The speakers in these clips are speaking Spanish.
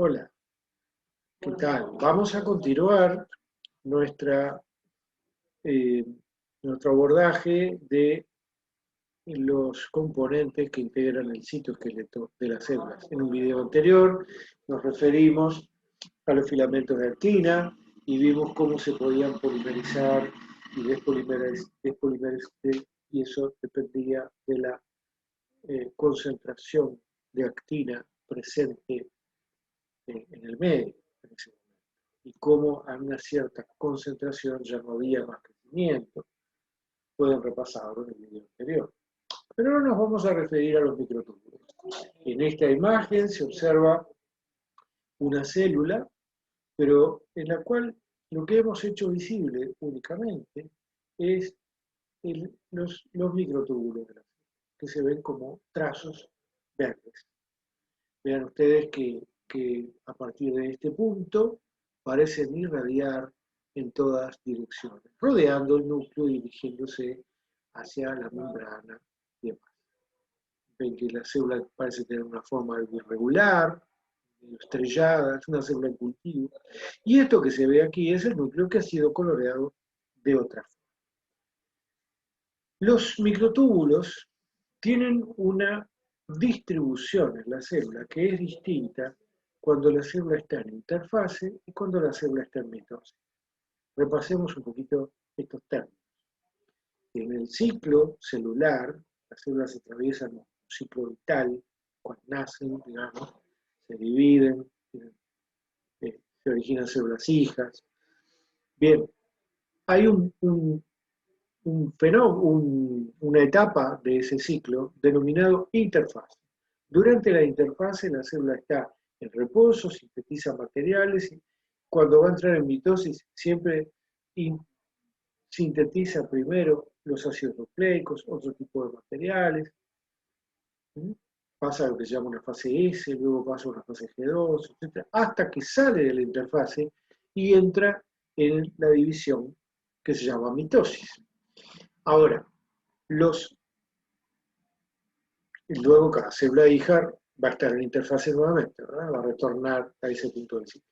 Hola, ¿qué tal? Vamos a continuar nuestra, eh, nuestro abordaje de los componentes que integran el citoesqueleto de las células. En un video anterior nos referimos a los filamentos de actina y vimos cómo se podían polimerizar y despolimerizar, y eso dependía de la concentración de actina presente en el medio en ese momento. Y cómo a una cierta concentración ya no había más crecimiento. Pueden repasarlo en el video anterior. Pero ahora nos vamos a referir a los microtúbulos. En esta imagen se observa una célula, pero en la cual lo que hemos hecho visible únicamente es los microtúbulos de la célula, que se ven como trazos verdes. Vean ustedes que a partir de este punto parecen irradiar en todas direcciones, rodeando el núcleo y dirigiéndose hacia la membrana y demás. Ven que la célula parece tener una forma algo irregular, estrellada, es una célula en cultivo. Y esto que se ve aquí es el núcleo que ha sido coloreado de otra forma. Los microtúbulos tienen una distribución en la célula que es distinta cuando la célula está en interfase y cuando la célula está en mitosis. Repasemos un poquito estos términos. En el ciclo celular, las células atraviesan un ciclo vital, cuando nacen, digamos, se dividen, se originan células hijas. Bien, hay una etapa de ese ciclo denominado interfase. Durante la interfase la célula está en reposo, sintetiza materiales y cuando va a entrar en mitosis siempre sintetiza primero los ácidos nucleicos, otro tipo de materiales, pasa a lo que se llama una fase S, luego pasa a una fase G2, etc., hasta que sale de la interfase y entra en la división que se llama mitosis. Ahora, luego cada célula hija va a estar en interfase nuevamente, ¿verdad? Va a retornar a ese punto del ciclo.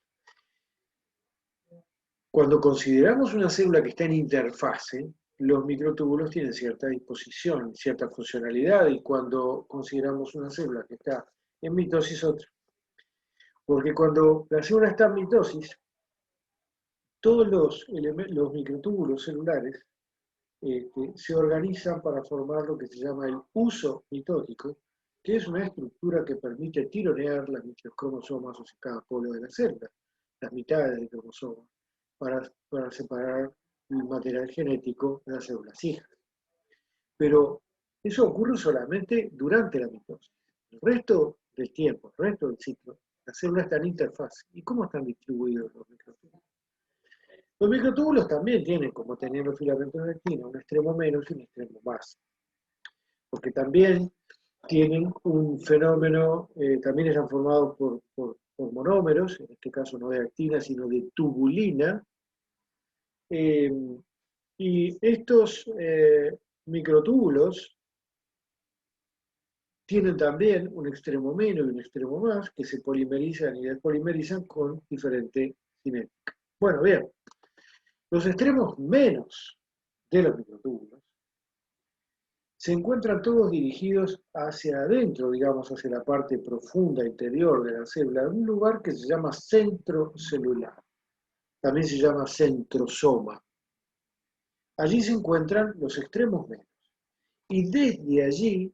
Cuando consideramos una célula que está en interfase, los microtúbulos tienen cierta disposición, cierta funcionalidad, y cuando consideramos una célula que está en mitosis, otra. Porque cuando la célula está en mitosis, todos los microtúbulos celulares se organizan para formar lo que se llama el uso mitótico, que es una estructura que permite tironear los cromosomas o cada polo de la célula, las mitades del cromosoma, para separar el material genético de las células hijas. Pero eso ocurre solamente durante la mitosis. El resto del tiempo, el resto del ciclo, las células están en interfaz. ¿Y cómo están distribuidos los microtúbulos? Los microtúbulos también tienen, como tenían los filamentos de actina, un extremo menos y un extremo más. Porque también tienen un fenómeno, también están formados por monómeros, en este caso no de actina, sino de tubulina. Y estos microtúbulos tienen también un extremo menos y un extremo más, que se polimerizan y despolimerizan con diferente cinética. Bueno, bien, los extremos menos de los microtúbulos se encuentran todos dirigidos hacia adentro, digamos, hacia la parte profunda interior de la célula, en un lugar que se llama centro celular. También se llama centrosoma. Allí se encuentran los extremos menos. Y desde allí,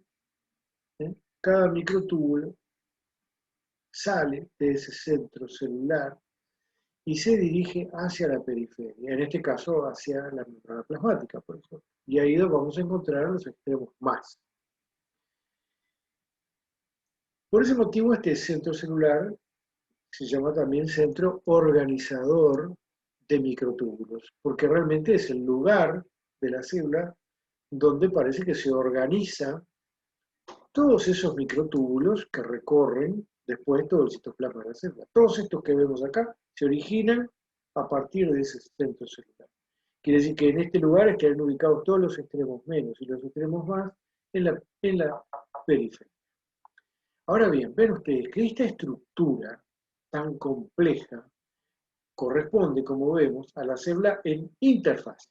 cada microtúbulo sale de ese centro celular y se dirige hacia la periferia, en este caso hacia la membrana plasmática, por ejemplo. Y ahí vamos a encontrar los extremos más. Por ese motivo, este centro celular se llama también centro organizador de microtúbulos, porque realmente es el lugar de la célula donde parece que se organiza todos esos microtúbulos que recorren después todo el citoplasma de la célula. Todos estos que vemos acá se originan a partir de ese centro celular. Quiere decir que en este lugar están ubicados todos los extremos menos y los extremos más en la periferia. Ahora bien, ven ustedes que esta estructura tan compleja corresponde, como vemos, a la célula en interfaz.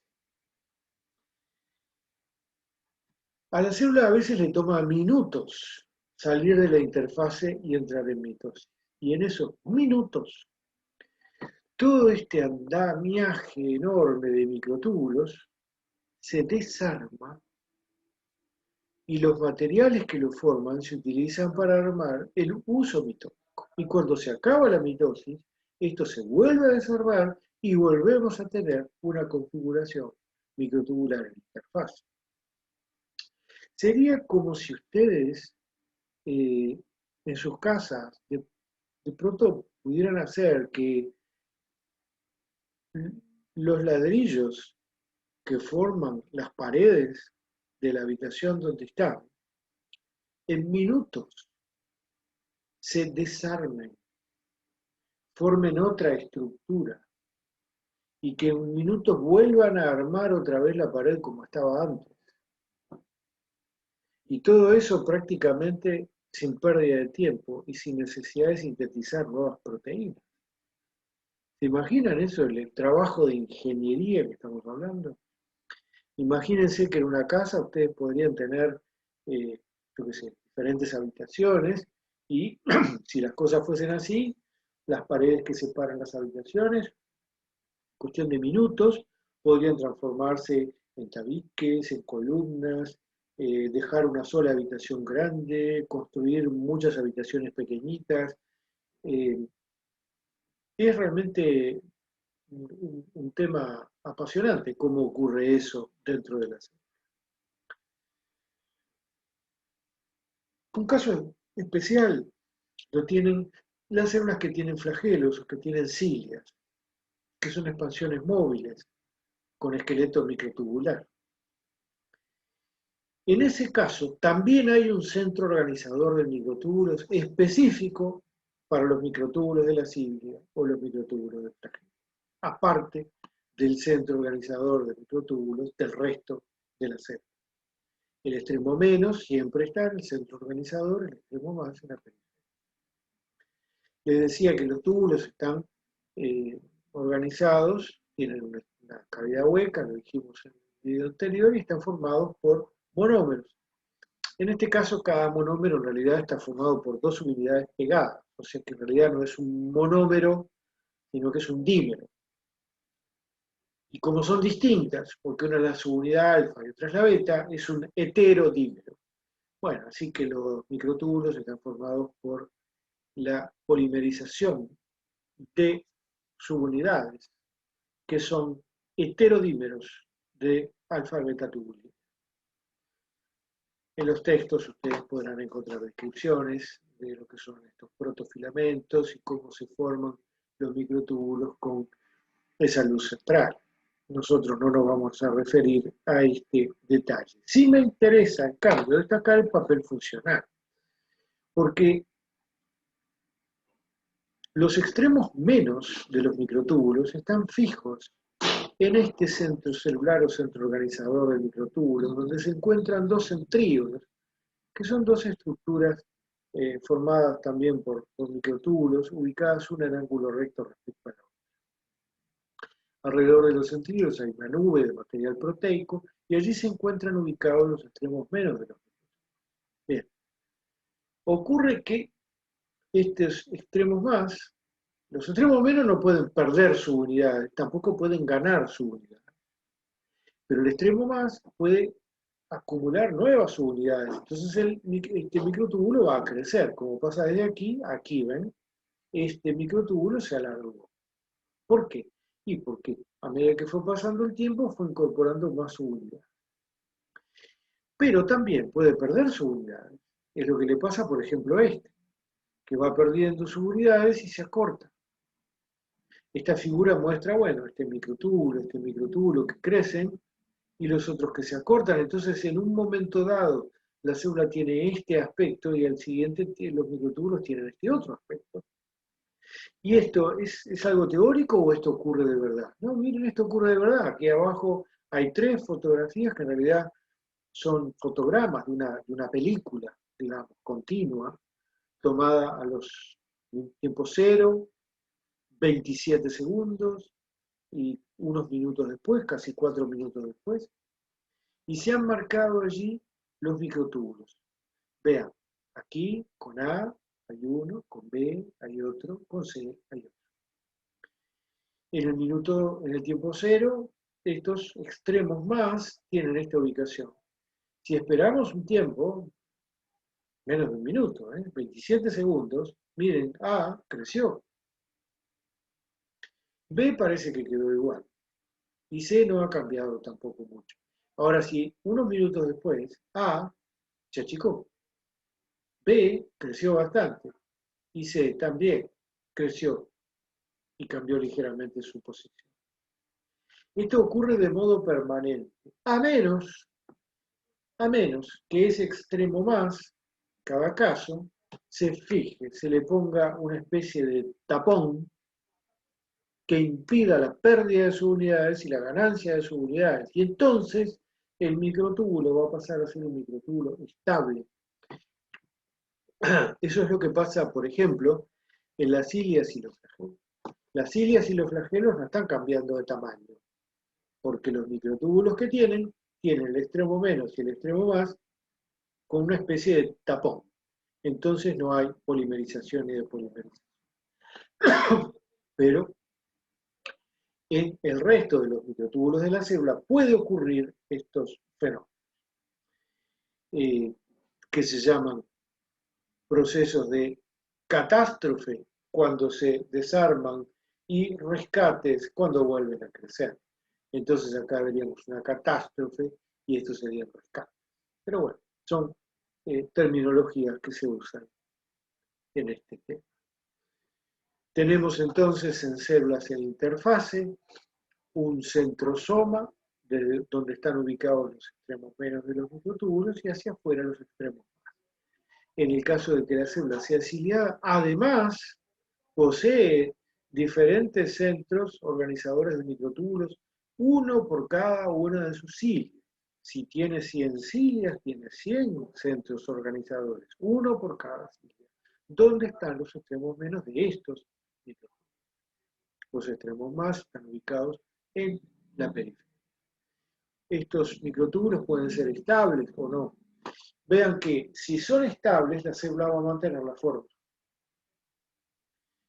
A la célula a veces le toma minutos salir de la interfase y entrar en mitosis. Y en esos minutos, todo este andamiaje enorme de microtúbulos se desarma y los materiales que lo forman se utilizan para armar el uso mitótico. Y cuando se acaba la mitosis, esto se vuelve a desarmar y volvemos a tener una configuración microtubular en interfaz. Sería como si ustedes en sus casas de pronto pudieran hacer que los ladrillos que forman las paredes de la habitación donde están, en minutos se desarmen, formen otra estructura y que en minutos vuelvan a armar otra vez la pared como estaba antes. Y todo eso prácticamente sin pérdida de tiempo y sin necesidad de sintetizar nuevas proteínas. ¿Se imaginan eso, el trabajo de ingeniería que estamos hablando? Imagínense que en una casa ustedes podrían tener, yo qué sé, diferentes habitaciones y si las cosas fuesen así, las paredes que separan las habitaciones, cuestión de minutos, podrían transformarse en tabiques, en columnas, dejar una sola habitación grande, construir muchas habitaciones pequeñitas. Eh, es realmente un tema apasionante cómo ocurre eso dentro de la célula. Un caso especial lo tienen las células que tienen flagelos o que tienen cilias, que son expansiones móviles con esqueleto microtubular. En ese caso, también hay un centro organizador de microtúbulos específico para los microtúbulos de la cilia o los microtúbulos del flagelo, aparte del centro organizador de microtúbulos del resto de la célula. El extremo menos siempre está en el centro organizador, el extremo más en la periferia. Les decía que los túbulos están organizados, tienen una cavidad hueca, lo dijimos en el video anterior, y están formados por monómeros. En este caso, cada monómero en realidad está formado por dos unidades pegadas, o sea que en realidad no es un monómero, sino que es un dímero. Y como son distintas, porque una es la subunidad alfa y otra es la beta, es un heterodímero. Bueno, así que los microtúbulos están formados por la polimerización de subunidades, que son heterodímeros de alfa-beta tubulina. En los textos ustedes podrán encontrar descripciones de lo que son estos protofilamentos y cómo se forman los microtúbulos con esa luz central. Nosotros no nos vamos a referir a este detalle. Sí me interesa, en cambio, destacar el papel funcional, porque los extremos menos de los microtúbulos están fijos en este centro celular o centro organizador del microtúbulo, donde se encuentran dos centríolos, que son dos estructuras formadas también por microtúbulos, ubicadas una en ángulo recto respecto a la otra. Alrededor de los centríolos hay una nube de material proteico y allí se encuentran ubicados los extremos menos de los microtúbulos. Bien, ocurre que estos extremos más, los extremos menos no pueden perder su unidad, tampoco pueden ganar su unidad. Pero el extremo más puede acumular nuevas subunidades. Entonces este microtúbulo va a crecer. Como pasa desde aquí, aquí ven, este microtúbulo se alargó. ¿Por qué? Y porque a medida que fue pasando el tiempo fue incorporando más subunidades. Pero también puede perder subunidades. Es lo que le pasa, por ejemplo, a este, que va perdiendo subunidades y se acorta. Esta figura muestra, bueno, este microtúbulo que crecen y los otros que se acortan. Entonces, en un momento dado, la célula tiene este aspecto y al siguiente los microtúbulos tienen este otro aspecto. ¿Y esto es algo teórico o esto ocurre de verdad? No, miren, esto ocurre de verdad. Aquí abajo hay 3 fotografías que en realidad son fotogramas de una película, digamos, continua, tomada a los Tiempo cero, 27 segundos y unos minutos después, casi 4 minutos después, y se han marcado allí los microtúbulos. Vean, aquí con A hay uno, con B hay otro, con C hay otro. En el tiempo cero, estos extremos más tienen esta ubicación. Si esperamos un tiempo, menos de un minuto, 27 segundos, miren, A creció. B parece que quedó igual. Y C no ha cambiado tampoco mucho. Ahora, si unos minutos después, A se achicó. B creció bastante. Y C también creció y cambió ligeramente su posición. Esto ocurre de modo permanente, a menos que ese extremo más, cada caso, se fije, se le ponga una especie de tapón que impida la pérdida de sus unidades y la ganancia de sus unidades. Y entonces el microtúbulo va a pasar a ser un microtúbulo estable. Eso es lo que pasa, por ejemplo, en las cilias y los flagelos. Las cilias y los flagelos no están cambiando de tamaño, porque los microtúbulos que tienen el extremo menos y el extremo más con una especie de tapón. Entonces no hay polimerización ni depolimerización. Pero en el resto de los microtúbulos de la célula puede ocurrir estos fenómenos, que se llaman procesos de catástrofe cuando se desarman y rescates cuando vuelven a crecer. Entonces acá veríamos una catástrofe y esto sería un rescate. Pero bueno, son terminologías que se usan en este tema. Tenemos entonces en células en interfase un centrosoma, donde están ubicados los extremos menos de los microtúbulos y hacia afuera los extremos más. En el caso de que la célula sea ciliada, además posee diferentes centros organizadores de microtúbulos, uno por cada una de sus cilias. Si tiene 100 cilias, tiene 100 centros organizadores, uno por cada cilia. ¿Dónde están los extremos menos de estos microtúbulos? Los extremos más están ubicados en la periferia. Estos microtúbulos pueden ser estables o no. Vean que si son estables, la célula va a mantener la forma.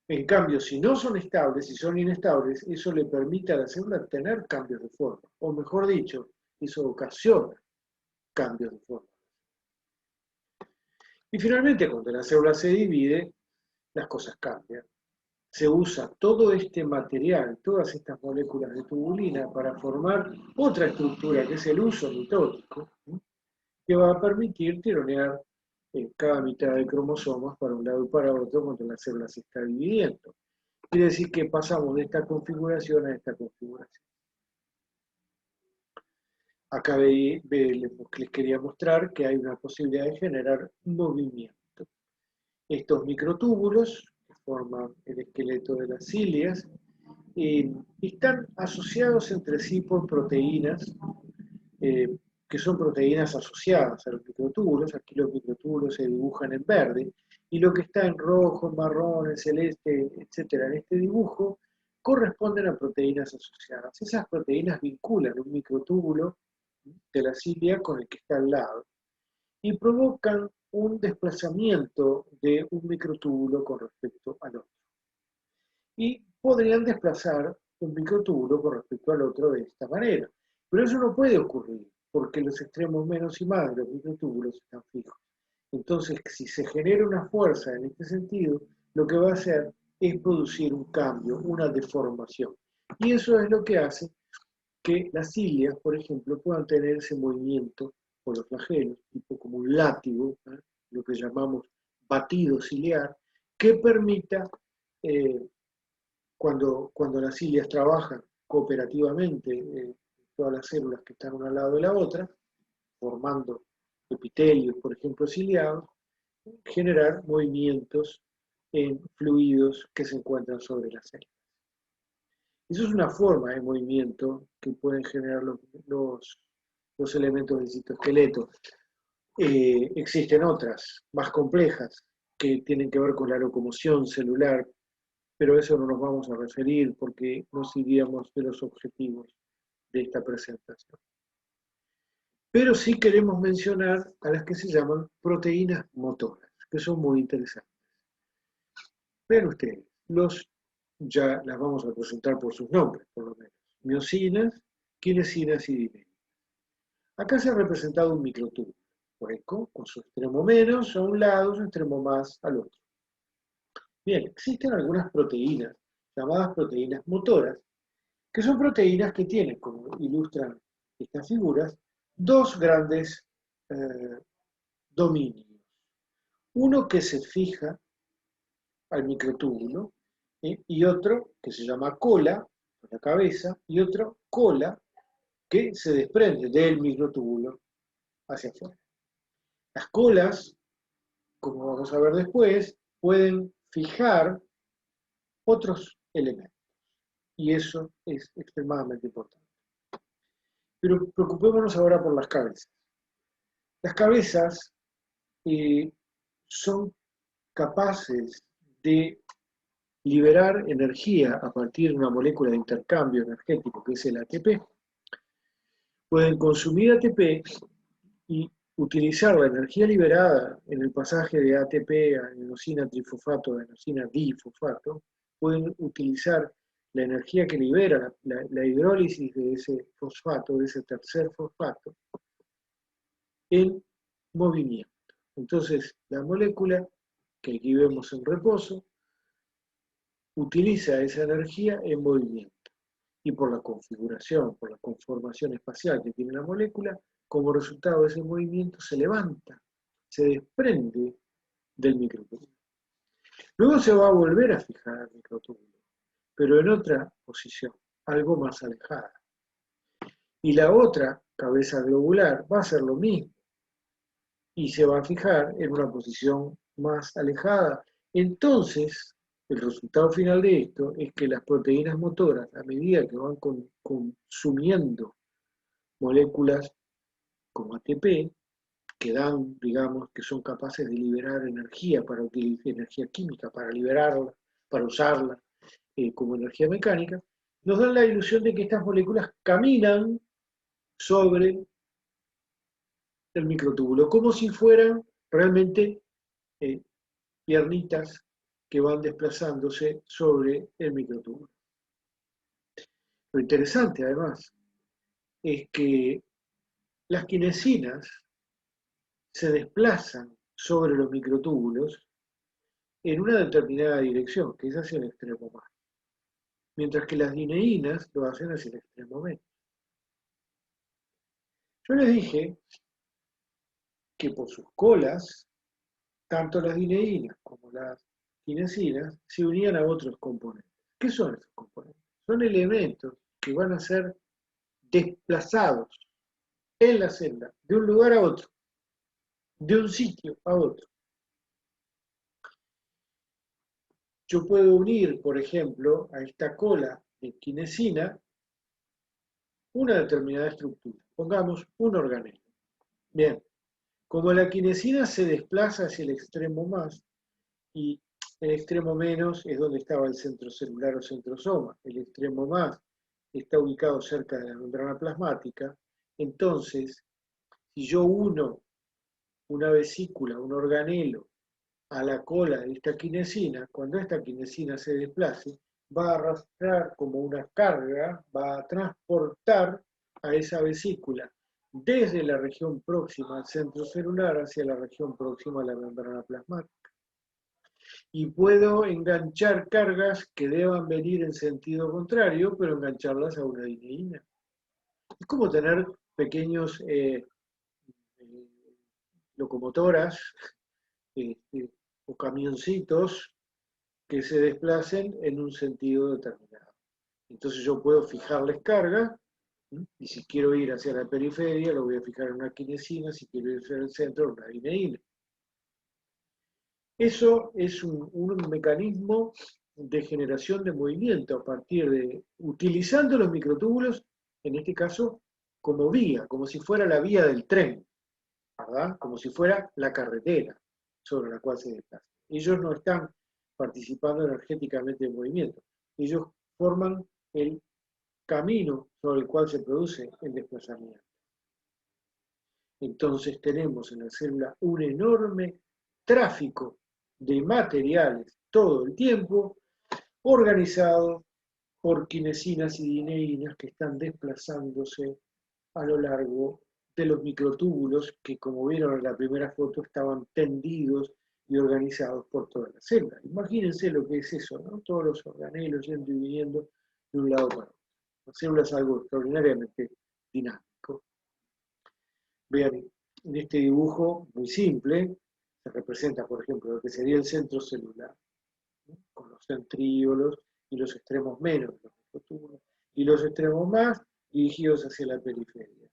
En cambio, si no son estables, si son inestables, eso le permite a la célula tener cambios de forma. O mejor dicho, eso ocasiona cambios de forma. Y finalmente, cuando la célula se divide, las cosas cambian. Se usa todo este material, todas estas moléculas de tubulina para formar otra estructura que es el uso mitótico, que va a permitir tironear cada mitad de cromosomas para un lado y para otro cuando la célula se está dividiendo. Quiere decir que pasamos de esta configuración a esta configuración. Acá les quería mostrar que hay una posibilidad de generar movimiento. Estos microtúbulos que forman el esqueleto de las cilias están asociados entre sí por proteínas que son proteínas asociadas a los microtúbulos. Aquí los microtúbulos se dibujan en verde y lo que está en rojo, marrón, en celeste, etcétera, en este dibujo corresponden a proteínas asociadas. Esas proteínas vinculan un microtúbulo de la cilia con el que está al lado y provocan un desplazamiento de un microtúbulo con respecto al otro. Y podrían desplazar un microtúbulo con respecto al otro de esta manera. Pero eso no puede ocurrir, porque los extremos menos y más de los microtúbulos están fijos. Entonces, si se genera una fuerza en este sentido, lo que va a hacer es producir un cambio, una deformación. Y eso es lo que hace que las cilias, por ejemplo, puedan tener ese movimiento, o los flagelos, tipo como un látigo, lo que llamamos batido ciliar, que permita, cuando las cilias trabajan cooperativamente, todas las células que están una al lado de la otra, formando epitelios, por ejemplo, ciliados, generar movimientos en fluidos que se encuentran sobre las células. Eso es una forma de movimiento que pueden generar los elementos del citoesqueleto. Existen otras, más complejas, que tienen que ver con la locomoción celular, pero a eso no nos vamos a referir porque nos iríamos de los objetivos de esta presentación. Pero sí queremos mencionar a las que se llaman proteínas motoras, que son muy interesantes. Vean ustedes, ya las vamos a presentar por sus nombres, por lo menos. Miosinas, kinesinas y dineminas. Acá se ha representado un microtúbulo, hueco, con su extremo menos a un lado, su extremo más al otro. Bien, existen algunas proteínas, llamadas proteínas motoras, que son proteínas que tienen, como ilustran estas figuras, dos grandes dominios. Uno que se fija al microtúbulo y otro que se llama cola, la cabeza, y otro cola que se desprende del microtúbulo hacia afuera. Las colas, como vamos a ver después, pueden fijar otros elementos y eso es extremadamente importante. Pero preocupémonos ahora por las cabezas. Las cabezas son capaces de liberar energía a partir de una molécula de intercambio energético que es el ATP. Pueden consumir ATP y utilizar la energía liberada en el pasaje de ATP a adenosina trifosfato, adenosina difosfato, pueden utilizar la energía que libera la hidrólisis de ese fosfato, de ese tercer fosfato, en movimiento. Entonces, la molécula que aquí vemos en reposo utiliza esa energía en movimiento. Y por la configuración, por la conformación espacial que tiene la molécula, como resultado de ese movimiento se levanta, se desprende del microtúbulo. Luego se va a volver a fijar al microtúbulo, pero en otra posición, algo más alejada. Y la otra cabeza globular va a hacer lo mismo y se va a fijar en una posición más alejada. Entonces, el resultado final de esto es que las proteínas motoras, a medida que van consumiendo moléculas como ATP, que dan, digamos, que son capaces de liberar energía para utilizar energía química, para liberarla, para usarla como energía mecánica, nos dan la ilusión de que estas moléculas caminan sobre el microtúbulo, como si fueran realmente piernitas que van desplazándose sobre el microtúbulo. Lo interesante, además, es que las kinesinas se desplazan sobre los microtúbulos en una determinada dirección, que es hacia el extremo más, mientras que las dineínas lo hacen hacia el extremo menos. Yo les dije que por sus colas, tanto las dineínas como las kinesinas se unían a otros componentes. ¿Qué son esos componentes? Son elementos que van a ser desplazados en la celda de un lugar a otro, de un sitio a otro. Yo puedo unir, por ejemplo, a esta cola de kinesina una determinada estructura. Pongamos un organelo. Bien, como la kinesina se desplaza hacia el extremo más y el extremo menos es donde estaba el centro celular o centrosoma, el extremo más está ubicado cerca de la membrana plasmática, entonces, si yo uno una vesícula, un organelo, a la cola de esta kinesina, cuando esta kinesina se desplace, va a arrastrar como una carga, va a transportar a esa vesícula desde la región próxima al centro celular hacia la región próxima a la membrana plasmática. Y puedo enganchar cargas que deban venir en sentido contrario, pero engancharlas a una dineína. Es como tener pequeños locomotoras o camioncitos que se desplacen en un sentido determinado. Entonces yo puedo fijarles carga, y si quiero ir hacia la periferia, lo voy a fijar en una kinesina, si quiero ir hacia el centro, una dineína. Eso es un mecanismo de generación de movimiento a partir de, utilizando los microtúbulos, en este caso, como vía, como si fuera la vía del tren, ¿verdad? Como si fuera la carretera sobre la cual se desplaza. Ellos no están participando energéticamente en movimiento. Ellos forman el camino sobre el cual se produce el desplazamiento. Entonces tenemos en la célula un enorme tráfico de materiales todo el tiempo, organizado por quinesinas y dineínas que están desplazándose a lo largo de los microtúbulos que, como vieron en la primera foto, estaban tendidos y organizados por toda la célula. Imagínense lo que es eso, ¿no? Todos los organelos yendo y viniendo de un lado para otro. La célula es algo extraordinariamente dinámico. Vean, en este dibujo muy simple se representa, por ejemplo, lo que sería el centro celular, ¿no? Con los centríolos y los extremos menos de los microtúbulos, y los extremos más dirigidos hacia la periferia.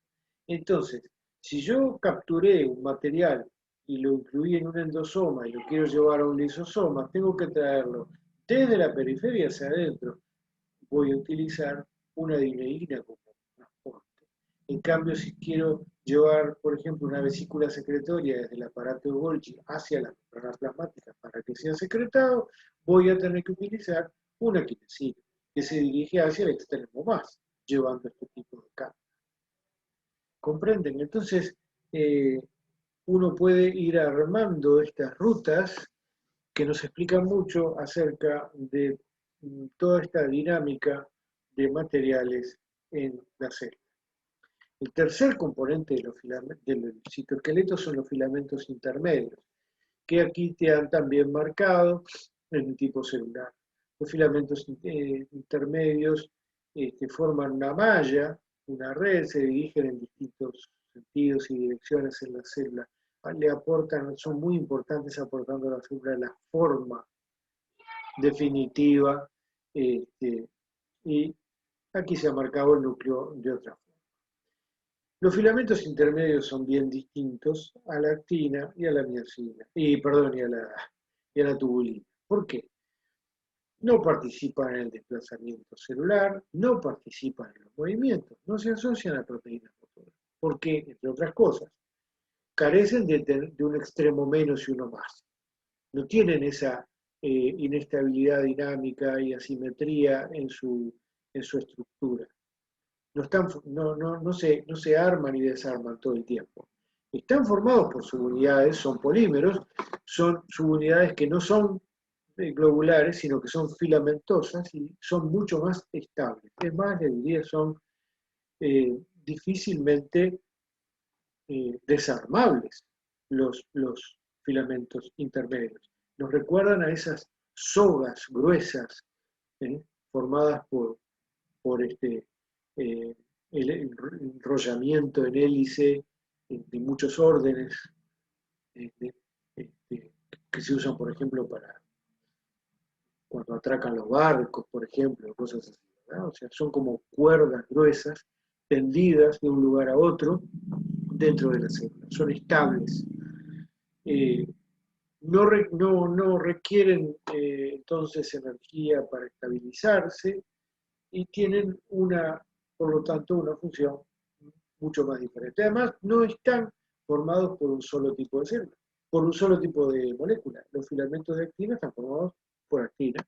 Entonces, si yo capturé un material y lo incluí en un endosoma y lo quiero llevar a un lisosoma, tengo que traerlo desde la periferia hacia adentro. Voy a utilizar una dineína como transporte. En cambio, si quiero llevar, por ejemplo, una vesícula secretoria desde el aparato de Golgi hacia las membranas plasmáticas para que sea secretado, voy a tener que utilizar una quinesina que se dirige hacia el extremo más, llevando este tipo de carga. ¿Comprenden? Entonces, uno puede ir armando estas rutas que nos explican mucho acerca de toda esta dinámica de materiales en la célula. El tercer componente del citoesqueleto son los filamentos intermedios, que aquí te han también marcado en el tipo celular. Los filamentos intermedios forman una malla, una red, se dirigen en distintos sentidos y direcciones en la célula. Le aportan, son muy importantes aportando a la célula la forma definitiva, y aquí se ha marcado el núcleo de otra forma. Los filamentos intermedios son bien distintos a la actina y a la miosina, y a la tubulina. ¿Por qué? No participan en el desplazamiento celular, no participan en los movimientos, no se asocian a proteínas motoras. ¿Por qué? Entre otras cosas, carecen de un extremo menos y uno más. No tienen esa inestabilidad dinámica y asimetría en su estructura. No se arman y desarman todo el tiempo. Están formados por subunidades, son polímeros, son subunidades que no son globulares, sino que son filamentosas y son mucho más estables. Es más, le diría, son difícilmente desarmables los filamentos intermedios. Nos recuerdan a esas sogas gruesas formadas por el enrollamiento en hélice de muchos órdenes que se usan, por ejemplo, para cuando atracan los barcos, por ejemplo, cosas así, ¿verdad? O sea, son como cuerdas gruesas tendidas de un lugar a otro dentro de la célula. Son estables. No requieren entonces energía para estabilizarse y tienen por lo tanto, una función mucho más diferente. Además, no están formados por un solo tipo de célula, por un solo tipo de molécula. Los filamentos de actina están formados por actina,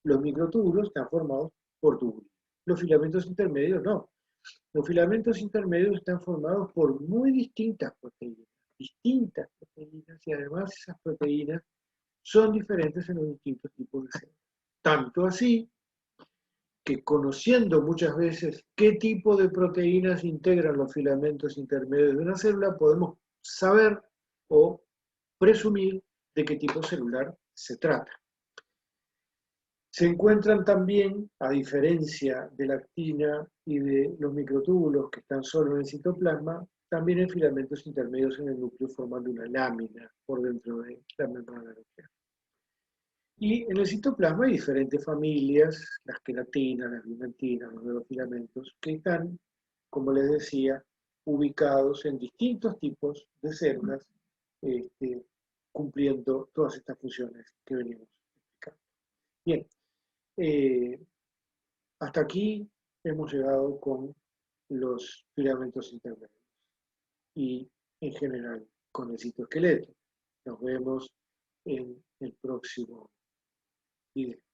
los microtúbulos están formados por tubulina. Los filamentos intermedios no. Los filamentos intermedios están formados por muy distintas proteínas, y además esas proteínas son diferentes en los distintos tipos de células. Tanto así que, conociendo muchas veces qué tipo de proteínas integran los filamentos intermedios de una célula, podemos saber o presumir de qué tipo celular se trata. Se encuentran también, a diferencia de la actina y de los microtúbulos que están solo en el citoplasma, también hay filamentos intermedios en el núcleo formando una lámina por dentro de la membrana nuclear. Y en el citoplasma hay diferentes familias, las quelatinas, las lumentinas, los neurofilamentos, que están, como les decía, ubicados en distintos tipos de células, cumpliendo todas estas funciones que venimos explicando. Bien, hasta aquí hemos llegado con los filamentos intermedios y, en general, con el citoesqueleto. Nos vemos en el próximo video.